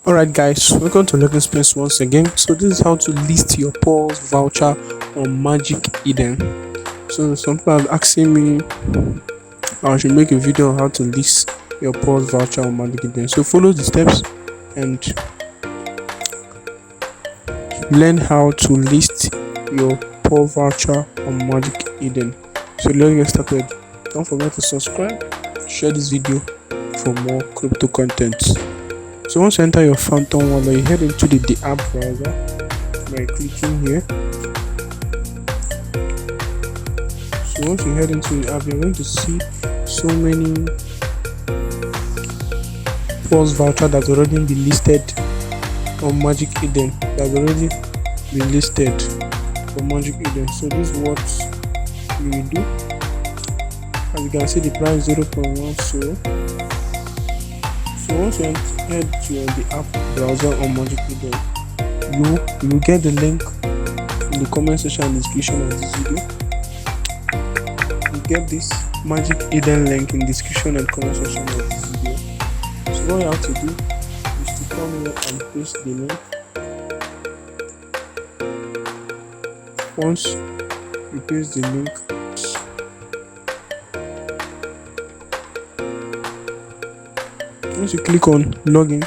Alright guys, welcome to Learning Space once again. So this is how to list your PAWS voucher on Magic Eden. So some people have asking me I should make a video on how to list your PAWS voucher on Magic Eden. So follow the steps and learn how to list your PAWS voucher on Magic Eden. So let's get started. Don't forget to subscribe, share this video for more crypto content. So once you enter your Phantom wallet, you head into the app browser by clicking here. So once you head into the app, you're going to see so many PAWS voucher that's already been listed on Magic Eden. That's already been listed on Magic Eden. So this is what you will do. As you can see, the price 0.10. So once you head to the app browser on Magic Eden, you will get the link in the comment section and description of this video. You get this Magic Eden link in the description and comment section of this video. So what you have to do is to come here and paste the link. Once you paste the link, once you click on login,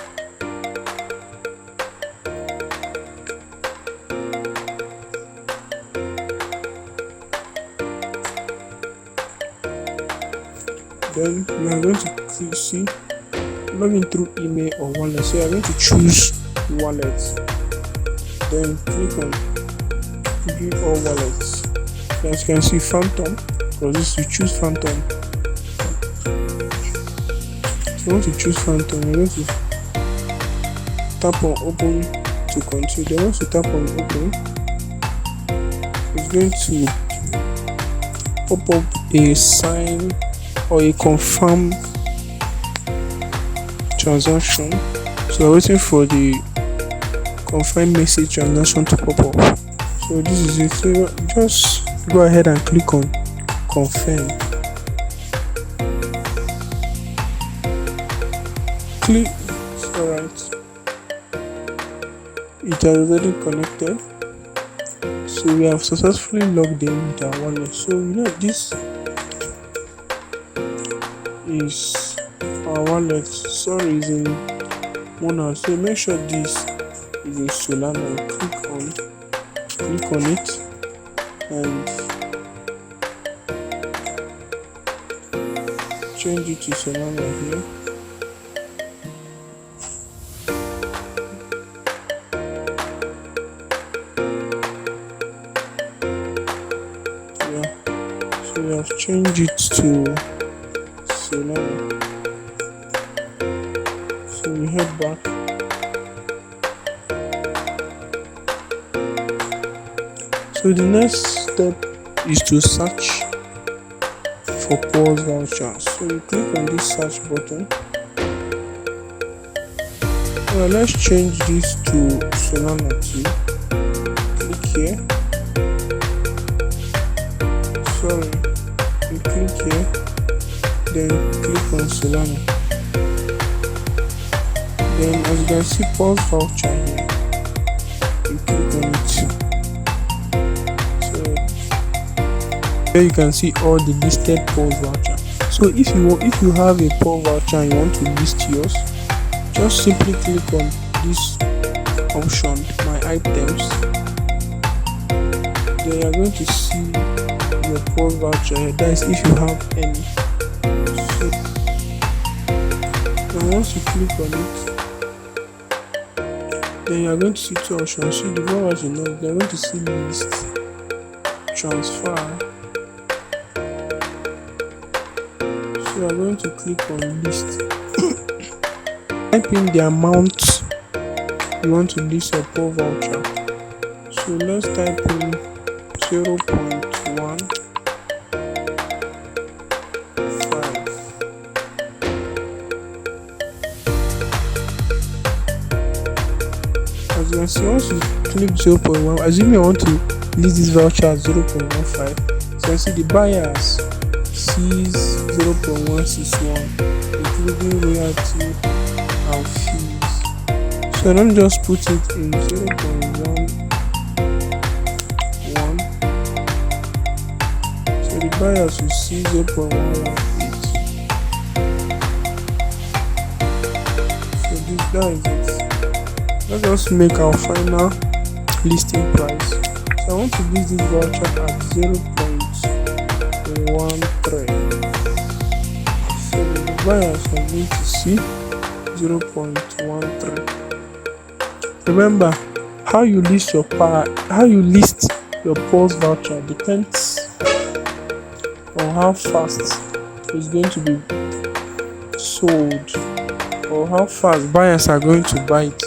then you are going to see login through email or wallet. So you are going to choose wallet, then click on view all wallets. As you can see, Phantom, for this you choose Phantom. So once you choose Phantom, you're going to tap on open to continue. Then once you tap on open, it's going to pop up a sign or a confirm transaction. So we're waiting for the confirm message transaction to pop up. So this is it. So just go ahead and click on confirm. Click. Alright, it has already connected. So we have successfully logged in with our wallet. So this is our wallet. Sorry, is in Mona. So make sure this is in Solana. Click on it and change it to Solana here. So we have changed it to Solana. So we head back. So the next step is to search for PAWS voucher. So you click on this search button. Well, let's change this to Solana too. Click here. Sorry, you click here, then click on Solana. Then as you can see PAWS voucher here, you click on it. Here you can see all the listed PAWS voucher. So if you have a PAWS voucher and you want to list yours, just simply click on this option, my items. Then you are going to see your PAWS voucher here. That is if you have any. So now once you click on it, then you are going to see two options. See the one as you know, you are going to see list, transfer. So you are going to click on list. Type in the amount you want to list your PAWS voucher. So let's type in 0.15. As you can see, once you click 0.1, assuming you want to list this voucher at 0.15, so you can see the buyers sees 0.161, including royalty and fees. So let me just put it in 0.11. So the buyers will see 0.118. So that is it. Let us make our final listing price. So I want to list this voucher at 0.13. So the buyers are going to see 0.13. Remember, how you list your PAWS voucher depends on how fast it's going to be sold, or how fast buyers are going to buy it.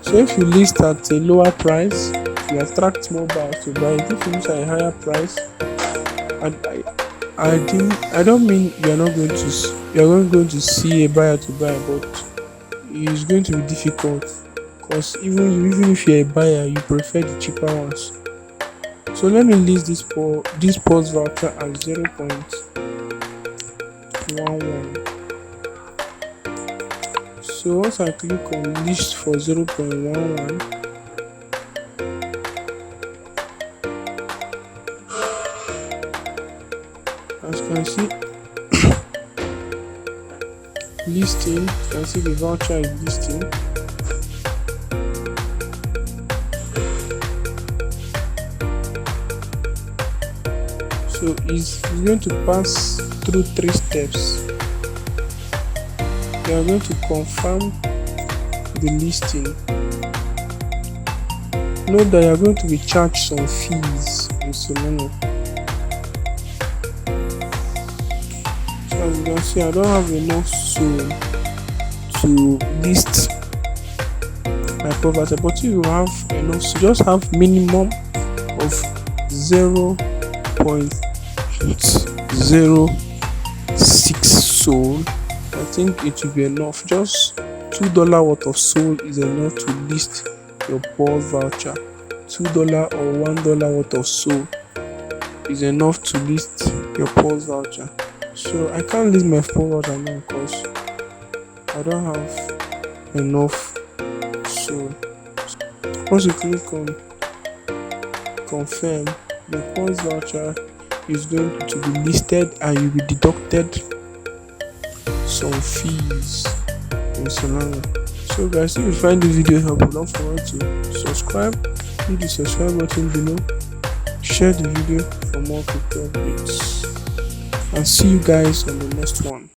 So if you list at a lower price, you attract more buyers to buy it. If you list at a higher price, I don't mean you're going to see a buyer to buy, but it's going to be difficult, because even if you're a buyer, you prefer the cheaper ones. So let me list this PAWS voucher at 0.11. So once I click on list for 0.11, as you can see, listing, you can see the voucher is listing. So it's going to pass through 3 steps. You are going to confirm the listing. Note that you are going to be charged some fees in Solana. So as you can see, I don't have enough soul to list my property, but if you have enough, so just have minimum of 0.06 soul. I think it will be enough. Just $2 worth of soul is enough to list your PAWS voucher. $2 or $1 worth of soul is enough to list your PAWS voucher. So I can't list my PAWS voucher now because I don't have enough soul. Once you click on confirm, the PAWS voucher is going to be listed and you'll be deducted some fees in Solana. So guys, if you find this video helpful, don't forget to subscribe, hit the subscribe button below, share the video for more crypto updates, and see you guys on the next one.